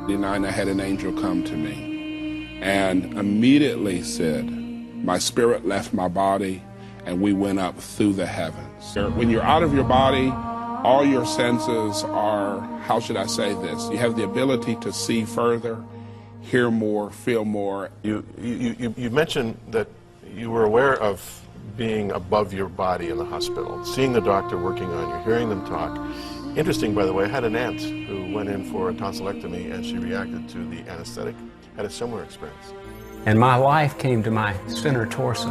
1999, I had an angel come to me and immediately said, my spirit left my body and we went up through the heavens. When you're out of your body, all your senses are, how should I say this? You have the ability to see further, hear more, feel more. You mentioned that you were aware of being above your body in the hospital, seeing the doctor working on you, hearing them talk. Interesting, by the way, I had an aunt who went in for a tonsillectomy and she reacted to the anesthetic, had a similar experience. And my life came to my center torso.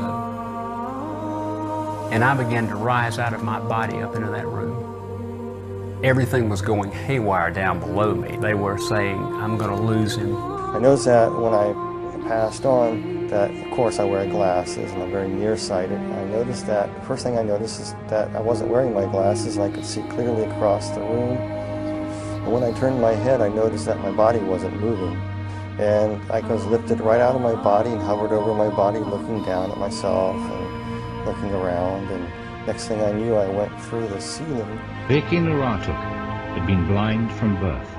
And I began to rise out of my body up into that room. Everything was going haywire down below me. They were saying, I'm going to lose him. I noticed that when I passed on, that of course I wear glasses and I'm very nearsighted. I noticed that, the first thing I noticed is that I wasn't wearing my glasses and I could see clearly across the room. And when I turned my head, I noticed that my body wasn't moving. And I was lifted right out of my body and hovered over my body, looking down at myself and looking around. And next thing I knew, I went through the ceiling. Vicky Naratuk had been blind from birth.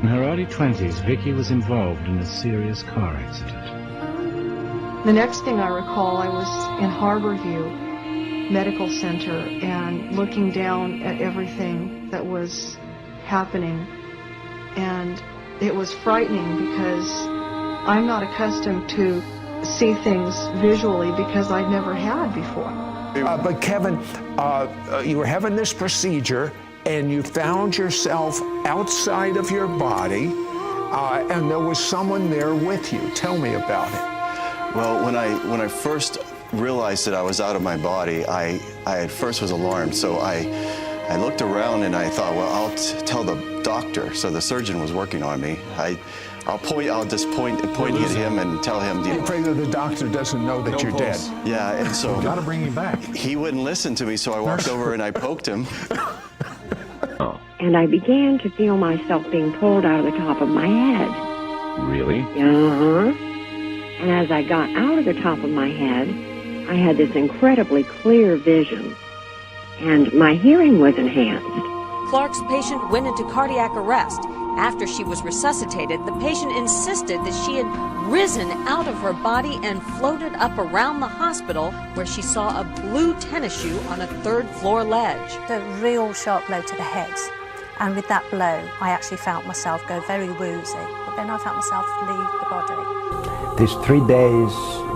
In her early 20s, Vicky was involved in a serious car accident. The next thing I recall, I was in Harborview Medical Center and looking down at everything that was happening. And it was frightening because I'm not accustomed to see things visually because I'd never had before. But Kevin, you were having this procedure and you found yourself outside of your body and there was someone there with you. Tell me about it. Well, when I first realized that I was out of my body, I at first was alarmed. So I looked around and I thought, well, I'll tell the doctor. So the surgeon was working on me. I'll just point at him and tell him. I'm afraid that the doctor doesn't know that you're dead. Yeah, and so got to bring him back. He wouldn't listen to me, so I walked over and I poked him. And I began to feel myself being pulled out of the top of my head. Really? Uh-huh. And as I got out of the top of my head, I had this incredibly clear vision. And my hearing was enhanced. Clark's patient went into cardiac arrest. After she was resuscitated, the patient insisted that she had risen out of her body and floated up around the hospital where she saw a blue tennis shoe on a third-floor ledge. A real sharp blow to the head. And with that blow, I actually felt myself go very woozy. But then I felt myself leave the body. These 3 days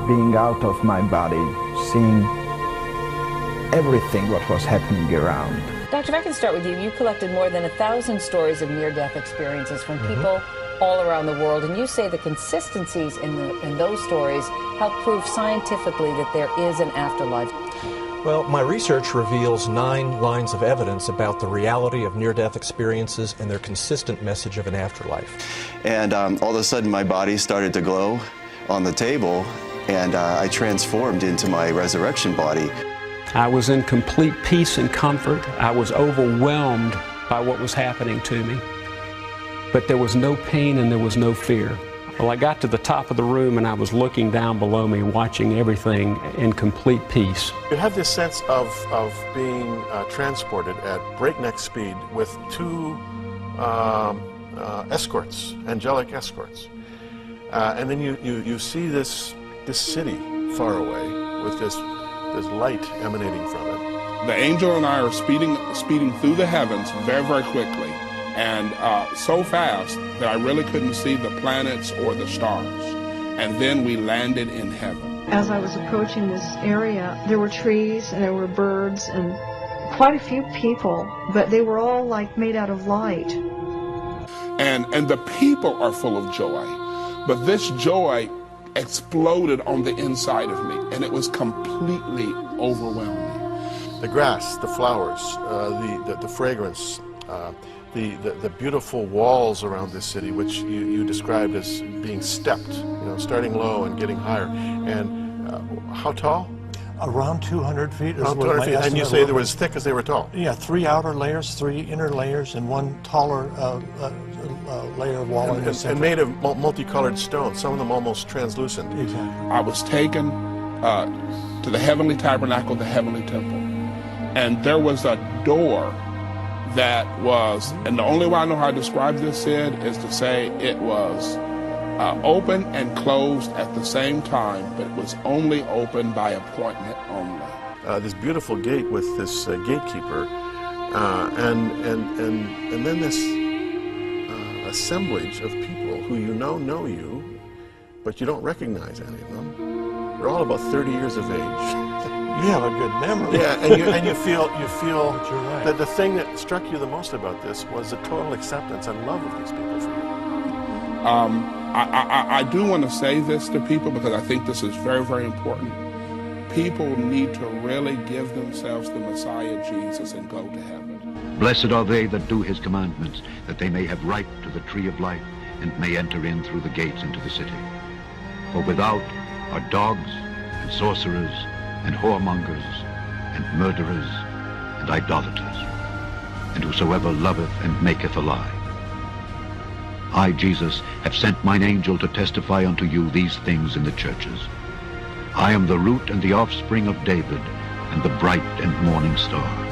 being out of my body, seeing everything what was happening around. Dr. if I can start with you. You collected more than 1,000 stories of near-death experiences from people all around the world, and you say the consistencies in those stories help prove scientifically that there is an afterlife. Well, my research reveals 9 lines of evidence about the reality of near-death experiences and their consistent message of an afterlife. And all of a sudden my body started to glow on the table, and I transformed into my resurrection body. I was in complete peace and comfort. I was overwhelmed by what was happening to me. But there was no pain and there was no fear. Well, I got to the top of the room and I was looking down below me, watching everything in complete peace. You have this sense of being transported at breakneck speed with 2 escorts, angelic escorts. And then you see this city far away with this light emanating from it. The angel and I are speeding through the heavens very, very quickly, and so fast that I really couldn't see the planets or the stars. And then we landed in heaven. As I was approaching this area, there were trees and there were birds and quite a few people, but they were all like made out of light. And the people are full of joy, but this joy exploded on the inside of me, and it was completely overwhelming. The grass, the flowers, the fragrance, the beautiful walls around this city, which you described as being stepped, starting low and getting higher. And how tall? Around 200 feet. Around 200 feet. And you say they were as thick as they were tall? Yeah, 3 outer layers, 3 inner layers, and 1 taller layer of wall in the center. And made of multicolored stone, some of them almost translucent. Exactly. I was taken to the heavenly tabernacle, the heavenly temple, and there was a door that was, and the only way I know how to describe this, Sid, is to say it was open and closed at the same time, but it was only open by appointment only. This beautiful gate with this gatekeeper, and then this assemblage of people who know you, but you don't recognize any of them. They're all about 30 years of age. You have a good memory. Yeah, and you feel right. that the thing that struck you the most about this was the total acceptance and love of these people for you. I do want to say this to people because I think this is very, very important. People need to really give themselves to Messiah Jesus and go to heaven. Blessed are they that do his commandments, that they may have right to the tree of life and may enter in through the gates into the city. For without are dogs and sorcerers and whoremongers and murderers and idolaters, and whosoever loveth and maketh a lie. I, Jesus, have sent mine angel to testify unto you these things in the churches. I am the root and the offspring of David, and the bright and morning star.